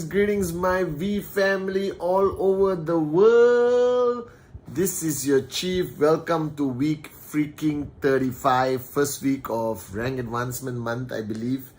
Greetings, my V family all over the world. This is your chief. Welcome to week freaking 35, first week of Rank Advancement month, I believe.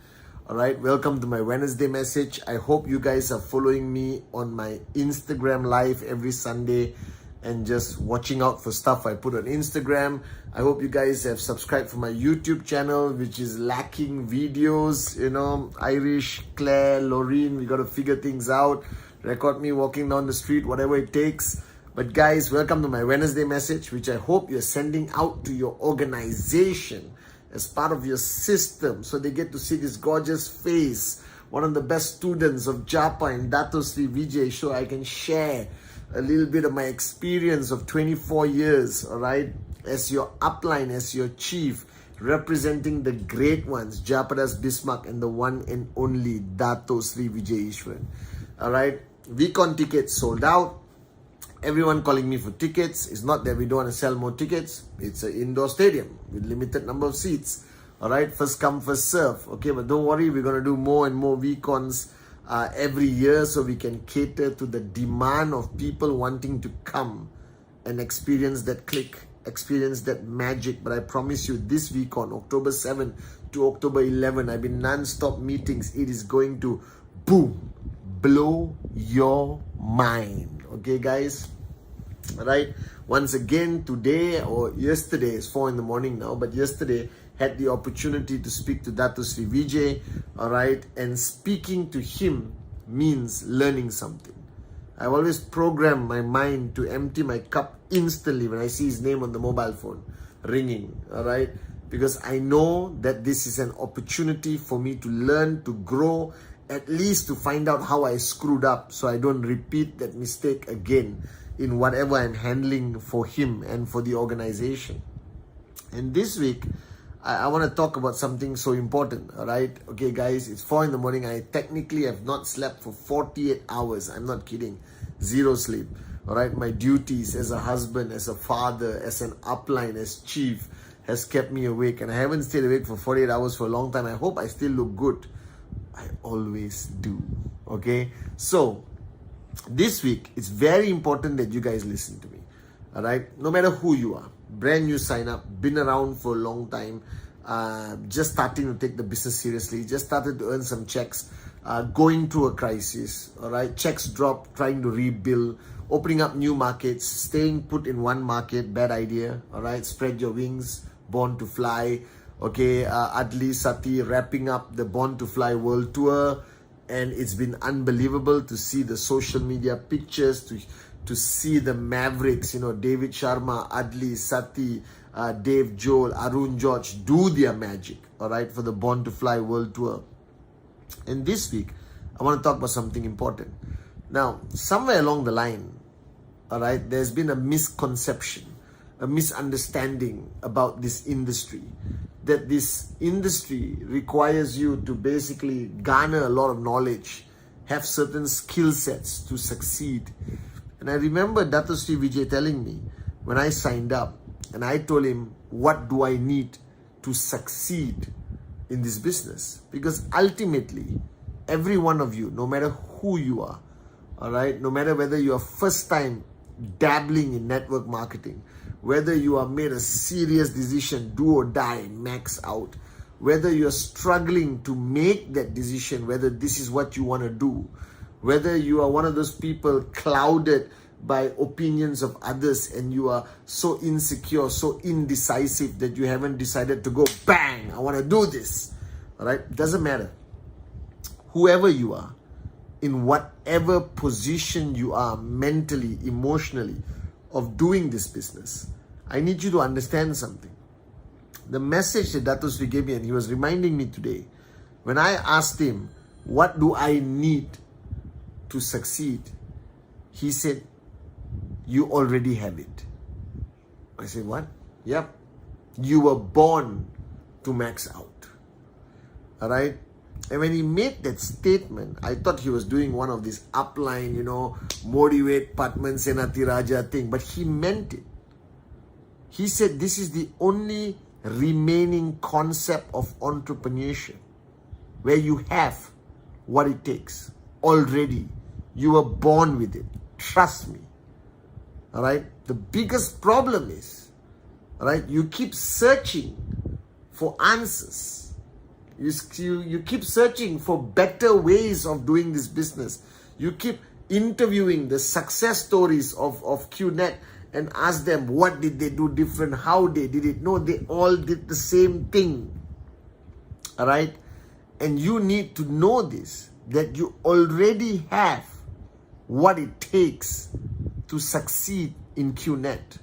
Alright, welcome to my Wednesday message. I hope you guys are following me on my Instagram live every Sunday and just watching out for stuff I put on Instagram. I hope you guys have subscribed for my YouTube channel, which is lacking videos. You know, Irish, Claire, Loreen, we got to figure things out. Record me walking down the street, whatever it takes. But guys, welcome to my Wednesday message, which I hope you're sending out to your organization as part of your system, so they get to see this gorgeous face, one of the best students of Japa and Dato Sri Vijay, so I can share a little bit of my experience of 24 years, all right, as your upline, as your chief, representing the great ones, Japadas Bismarck and the one and only Dato Sri Vijay Ishwan. All right, VCon tickets sold out. Everyone calling me for tickets. It's not that we don't want to sell more tickets. It's an indoor stadium with limited number of seats. All right, first come, first serve. Okay, but don't worry, we're going to do more and more VCons every year, so we can cater to the demand of people wanting to come and experience that click, experience that magic. But I promise you, this week on October 7 to October 11, I've been non-stop meetings. It is going to boom, blow your mind. Okay, guys? All right. Once again, today or yesterday, it's 4 in the morning now, but yesterday had the opportunity to speak to Dato Sri Vijay, all right, and speaking to him means learning something. I've always programmed my mind to empty my cup instantly when I see his name on the mobile phone ringing, all right, because I know that this is an opportunity for me to learn, to grow, at least to find out how I screwed up so I don't repeat that mistake again in whatever I'm handling for him and for the organization. And this week, I want to talk about something so important, all right? Okay, guys, it's 4 in the morning. I technically have not slept for 48 hours. I'm not kidding. Zero sleep, all right? My duties as a husband, as a father, as an upline, as chief has kept me awake. And I haven't stayed awake for 48 hours for a long time. I hope I still look good. I always do, okay? So, this week, it's very important that you guys listen to me, all right? No matter who you are. Brand new sign up, been around for a long time, just starting to take the business seriously, just started to earn some checks, going through a crisis, all right, checks drop, trying to rebuild, opening up new markets, staying put in one market, bad idea, all right, spread your wings, Born to Fly, okay, Adli Sati wrapping up the Born to Fly world tour, and it's been unbelievable to see the social media pictures, to see the Mavericks, you know, David Sharma, Adli, Sati, Dave Joel, Arun George do their magic, all right, for the Born to Fly World Tour. And this week, I want to talk about something important. Now, somewhere along the line, all right, there's been a misconception, a misunderstanding about this industry, that this industry requires you to basically garner a lot of knowledge, have certain skill sets to succeed. And I remember Dato Sri Vijay telling me when I signed up, and I told him, what do I need to succeed in this business? Because ultimately, every one of you, no matter who you are, all right, no matter whether you are first time dabbling in network marketing, whether you are made a serious decision, do or die, max out, whether you're struggling to make that decision, whether this is what you want to do, whether you are one of those people clouded by opinions of others and you are so insecure, so indecisive that you haven't decided to go, bang, I want to do this. All right, doesn't matter. Whoever you are, in whatever position you are mentally, emotionally, of doing this business, I need you to understand something. the message that Dato Sri gave me, and he was reminding me today, when I asked him, what do I need to succeed? He said, you already have it. I said, what? Yep. You were born to max out. Alright? And when he made that statement, I thought he was doing one of these upline, motivate Patman Senati Raja thing, but he meant it. He said this is the only remaining concept of entrepreneurship where you have what it takes already. You were born with it. Trust me. Alright? The biggest problem is, alright, you keep searching for answers. You keep searching for better ways of doing this business. You keep interviewing the success stories of QNet and ask them what did they do different, how they did it. No, they all did the same thing. Alright? And you need to know this, that you already have what it takes to succeed in QNet.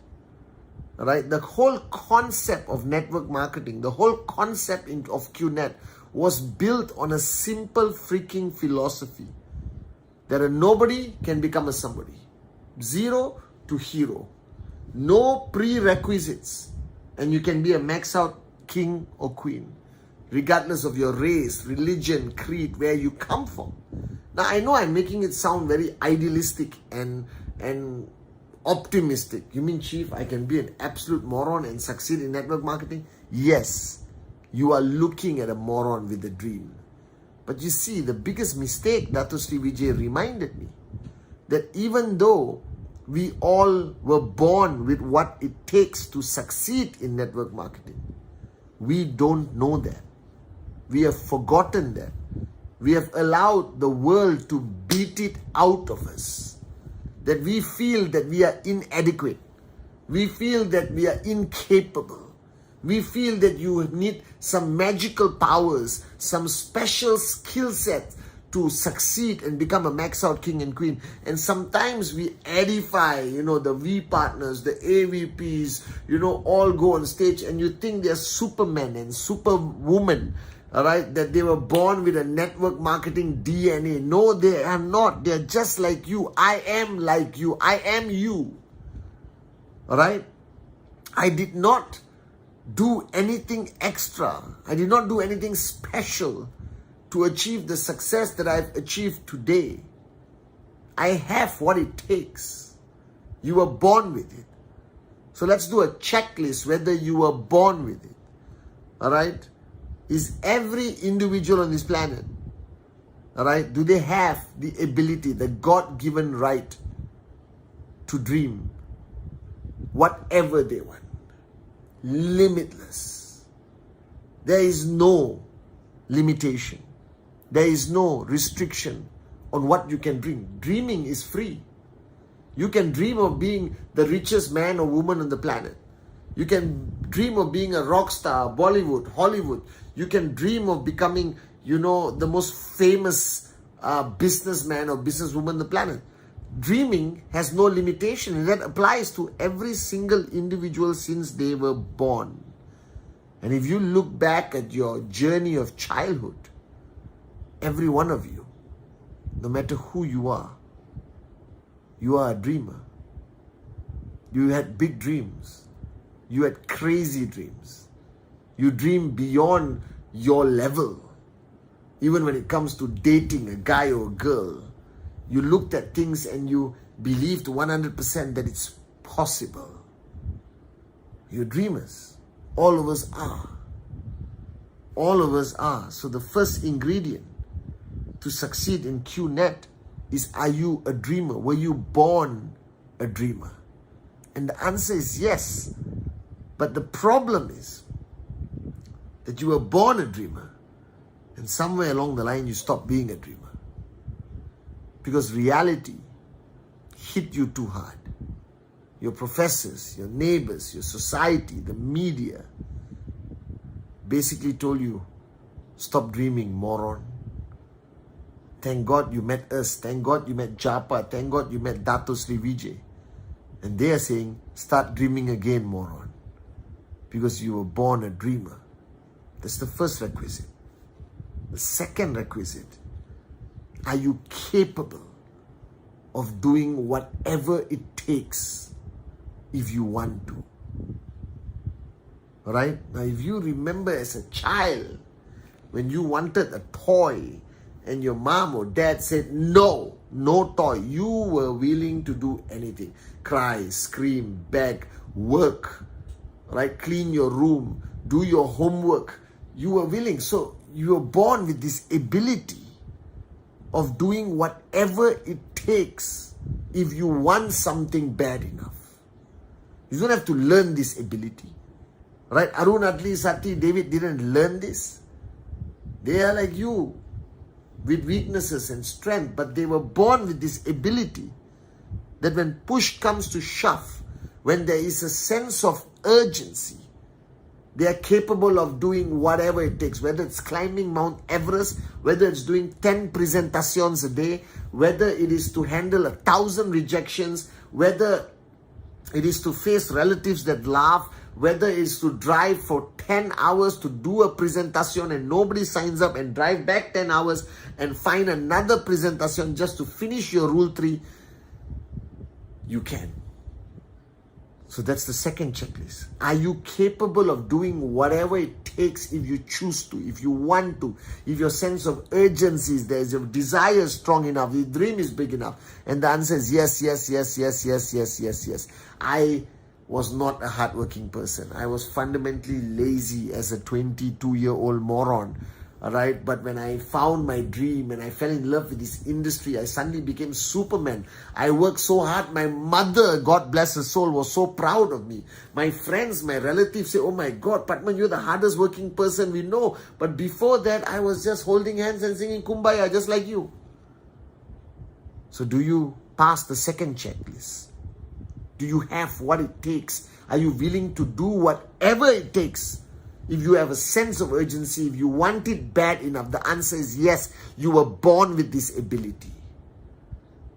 Right? The whole concept of network marketing, the whole concept of QNet was built on a simple freaking philosophy that a nobody can become a somebody. Zero to hero. No prerequisites. And you can be a max out king or queen, regardless of your race, religion, creed, where you come from. Now, I know I'm making it sound very idealistic and optimistic. You mean, Chief, I can be an absolute moron and succeed in network marketing? Yes, you are looking at a moron with a dream. But you see, the biggest mistake, Dato Sri Vijay reminded me, that even though we all were born with what it takes to succeed in network marketing, we don't know that. We have forgotten that. We have allowed the world to beat it out of us. That we feel that we are inadequate. We feel that we are incapable. We feel that you need some magical powers, some special skill set to succeed and become a max out king and queen. And sometimes we edify, the V partners, the AVPs, all go on stage and you think they're supermen and superwomen. Alright, that they were born with a network marketing DNA. No, they are not. They're just like you. I am like you. I am you. Alright? I did not do anything extra. I did not do anything special to achieve the success that I've achieved today. I have what it takes. You were born with it. So let's do a checklist whether you were born with it. Alright? Is every individual on this planet, alright, do they have the ability, the God-given right to dream whatever they want? Limitless. There is no limitation. There is no restriction on what you can dream. Dreaming is free. You can dream of being the richest man or woman on the planet. You can dream of being a rock star, Bollywood, Hollywood. You can dream of becoming, the most famous businessman or businesswoman on the planet. Dreaming has no limitation, and that applies to every single individual since they were born. And if you look back at your journey of childhood, every one of you, no matter who you are a dreamer. You had big dreams. You had crazy dreams. You dream beyond your level. Even when it comes to dating a guy or a girl, you looked at things and you believed 100% that it's possible. You're dreamers. All of us are. All of us are. So the first ingredient to succeed in QNet is, are you a dreamer? Were you born a dreamer? And the answer is yes. But the problem is that you were born a dreamer and somewhere along the line you stopped being a dreamer. Because reality hit you too hard. Your professors, your neighbors, your society, the media basically told you, stop dreaming, moron. Thank God you met us. Thank God you met Japa. Thank God you met Dato Sri Vijay. And they are saying, start dreaming again, moron. because you were born a dreamer. That's the first requisite. The second requisite, are you capable of doing whatever it takes if you want to? Right? Now, if you remember as a child, when you wanted a toy and your mom or dad said, no toy, you were willing to do anything. Cry, scream, beg, work, right? Clean your room, do your homework. You were willing. So you were born with this ability of doing whatever it takes if you want something bad enough. You don't have to learn this ability. Right? Arun, Adli, Sati, David didn't learn this. They are like you, with weaknesses and strength, but they were born with this ability that when push comes to shove, when there is a sense of urgency, they are capable of doing whatever it takes, whether it's climbing Mount Everest, whether it's doing 10 presentations a day, whether it is to handle 1,000 rejections, whether it is to face relatives that laugh, whether it's to drive for 10 hours to do a presentation and nobody signs up, and drive back 10 hours and find another presentation just to finish your Rule 3, you can. So that's the second checklist. Are you capable of doing whatever it takes if you choose to, if you want to, if your sense of urgency is there, is your desire strong enough, the dream is big enough? And the answer is yes, yes, yes, yes, yes, yes, yes, yes. I was not a hardworking person. I was fundamentally lazy as a 22-year-old moron. Alright, but when I found my dream and I fell in love with this industry, I suddenly became Superman. I worked so hard. My mother, God bless her soul, was so proud of me. My friends, my relatives say, oh my God, Patman, you're the hardest working person we know. But before that, I was just holding hands and singing Kumbaya, just like you. So do you pass the second checklist? Do you have what it takes? Are you willing to do whatever it takes? If you have a sense of urgency, if you want it bad enough, the answer is yes, you were born with this ability.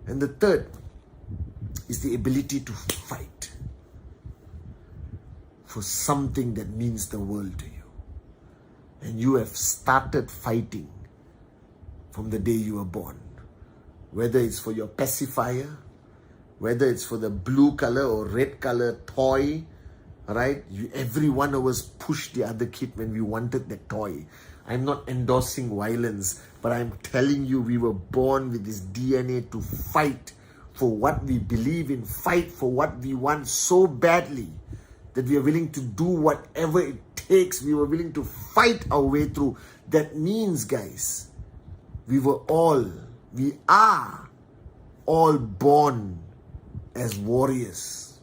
And the third is the ability to fight for something that means the world to you. And you have started fighting from the day you were born. Whether it's for your pacifier, whether it's for the blue color or red color toy, right? Every one of us pushed the other kid when we wanted that toy. I'm not endorsing violence, but I'm telling you, we were born with this DNA to fight for what we believe in, fight for what we want so badly that we are willing to do whatever it takes. We were willing to fight our way through. That means, guys, we are all born as warriors.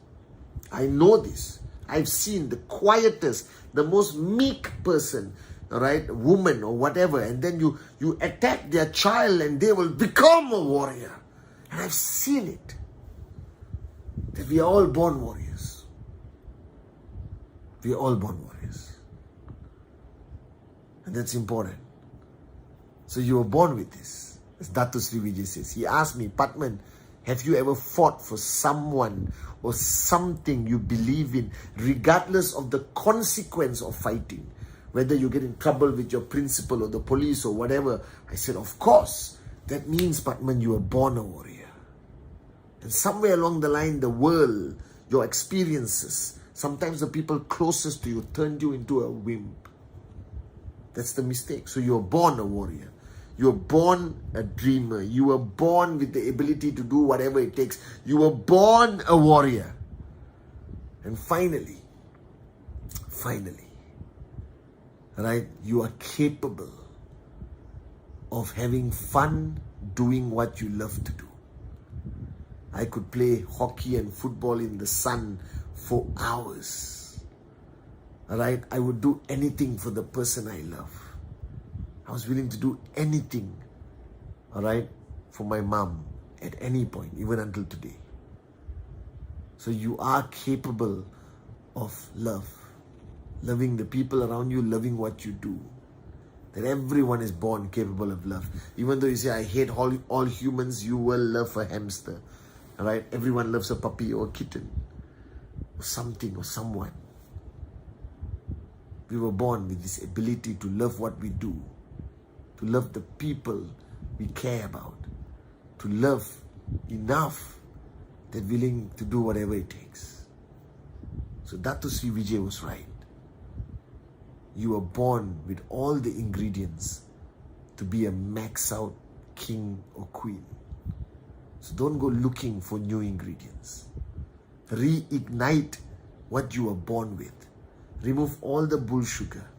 I know this. I've seen the quietest, the most meek person, right, woman or whatever, and then you attack their child and they will become a warrior. And I've seen it. That we are all born warriors. We are all born warriors. And that's important. So you were born with this. As Dato Sri Vijay says. He asked me, Patman, have you ever fought for someone or something you believe in, regardless of the consequence of fighting? Whether you get in trouble with your principal or the police or whatever. I said, of course. That means, Patman, you were born a warrior. And somewhere along the line, the world, your experiences, sometimes the people closest to you turned you into a wimp. That's the mistake. So you were born a warrior. You were born a dreamer. You were born with the ability to do whatever it takes. You were born a warrior. And finally, right, you are capable of having fun doing what you love to do. I could play hockey and football in the sun for hours. Right? I would do anything for the person I love. I was willing to do anything, all right, for my mom at any point, even until today. So you are capable of love, loving the people around you, loving what you do. That everyone is born capable of love. Even though you say, I hate all humans, you will love a hamster, all right? Everyone loves a puppy or a kitten or something or someone. We were born with this ability to love what we do, to love the people we care about, to love enough that willing to do whatever it takes. So Dato Sri Vijay was right. You were born with all the ingredients to be a max out king or queen. So don't go looking for new ingredients. Reignite what you were born with. Remove all the bull sugar.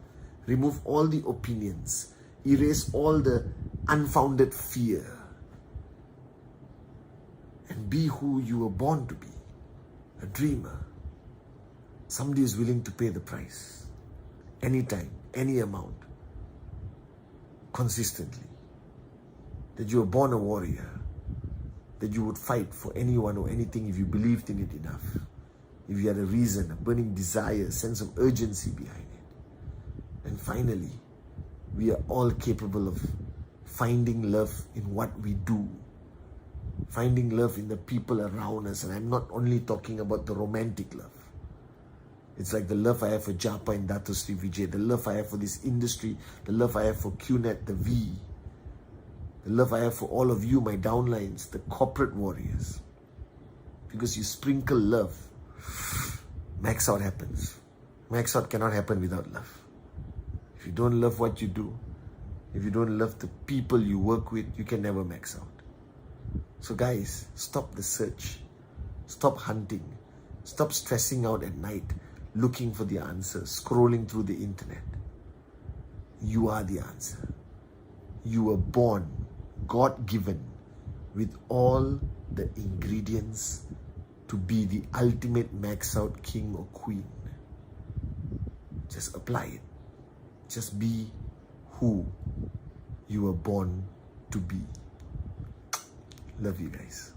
Remove all the opinions. Erase all the unfounded fear. And be who you were born to be. A dreamer. Somebody is willing to pay the price. Anytime, any amount. Consistently. That you were born a warrior. That you would fight for anyone or anything if you believed in it enough. If you had a reason, a burning desire, a sense of urgency behind it. And finally, we are all capable of finding love in what we do. Finding love in the people around us. And I'm not only talking about the romantic love. It's like the love I have for Japa and Dato Sri Vijay, the love I have for this industry, the love I have for QNet, the V, the love I have for all of you, my downlines, the corporate warriors. Because you sprinkle love, max out happens. Max out cannot happen without love. If you don't love what you do, if you don't love the people you work with, you can never max out. So guys, stop the search. Stop hunting. Stop stressing out at night, looking for the answer, scrolling through the internet. You are the answer. You were born, God-given, with all the ingredients to be the ultimate max-out king or queen. Just apply it. Just be who you were born to be. Love you guys.